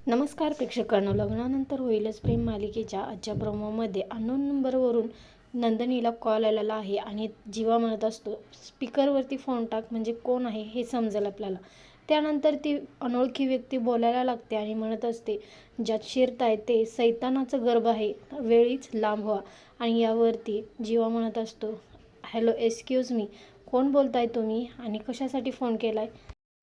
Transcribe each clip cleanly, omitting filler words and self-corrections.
नमस्कार प्रेक्षकांनो, लग्नानंतर होईलच प्रेम मालिकेच्या आजच्या प्रोमोमध्ये अननोन नंबरवरून नंदिनीला कॉल आलेला आहे आणि जीवा म्हणत असतो स्पीकरवरती फोन टाक, म्हणजे कोण आहे हे समजेल आपल्याला. त्यानंतर ती अनोळखी व्यक्ती बोलायला लागते आणि म्हणत असते, ज्यात शिरताय ते सैतानाचं गर्भ आहे, वेळीच लांब व्हा. आणि यावरती जीवा म्हणत असतो, हॅलो एक्सक्यूज मी, कोण बोलताय तुम्ही आणि कशासाठी फोन केलाय?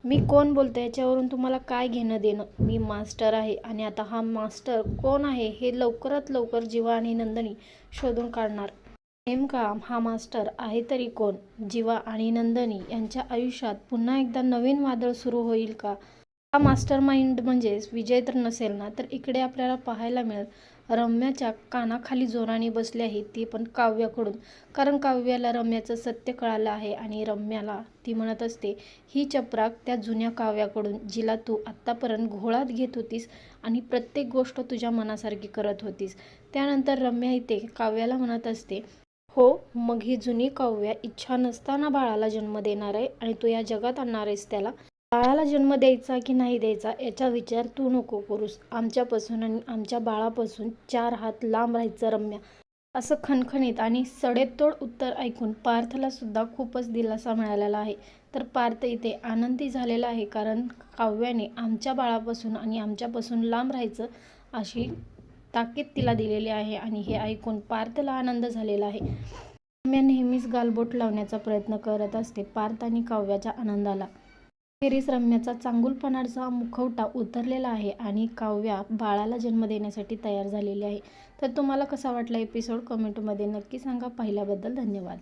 मी कोण बोलतो याच्यावरून तुम्हाला काय घेणं देणं? मी मास्टर आहे आणि आता हा मास्टर कोण आहे हे लवकरात लवकर जीवा आणि नंदिनी शोधून काढणार. नेमका हा मास्टर आहे तरी कोण? जीवा आणि नंदिनी यांच्या आयुष्यात पुन्हा एकदा नवीन वादळ सुरू होईल का? हा मास्टर माइंड म्हणजेच विजय तर नसेल ना? तर इकडे आपल्याला पाहायला मिळेल रम्याच्या कानाखाली जोराने बसली आहे, ती पण काव्याकडून. कारण काव्याला रम्याचं सत्य कळालं आहे आणि रम्याला ती म्हणत असते, ही चपराक त्या जुन्या काव्याकडून, जिला तू आत्तापर्यंत घोळात घेत होतीस आणि प्रत्येक गोष्ट तुझ्या मनासारखी करत होतीस. त्यानंतर रम्या इथे काव्याला म्हणत असते, हो मग ही जुनी काव्या इच्छा नसताना बाळाला जन्म देणार आहे आणि तू या जगात आणणार आहेस त्याला. बाळाला जन्म द्यायचा की नाही द्यायचा याचा विचार तू नको करूस. आमच्यापासून आणि आमच्या बाळापासून 4 हात लांब राहायचं रम्या. असं खणखणीत आणि सडेतोड उत्तर ऐकून पार्थला सुद्धा खूपच दिलासा मिळालेला आहे. तर पार्थ इथे आनंदी झालेला आहे, कारण काव्याने आमच्या बाळापासून आणि आमच्यापासून लांब राहायचं अशी ताकीद तिला दिलेली आहे आणि हे ऐकून पार्थला आनंद झालेला आहे. रम्या नेहमीच गालबोट लावण्याचा प्रयत्न करत असते पार्थ आणि काव्याच्या आनंदाला. अखेरीस रम्याचा चांगुलपणाचा मुखवटा उतरलेला आहे आणि काव्या बाळाला जन्म देण्यासाठी तयार झालेली आहे. तर तुम्हाला कसा वाटला एपिसोड कमेंटमध्ये नक्की सांगा. पाहिल्याबद्दल धन्यवाद.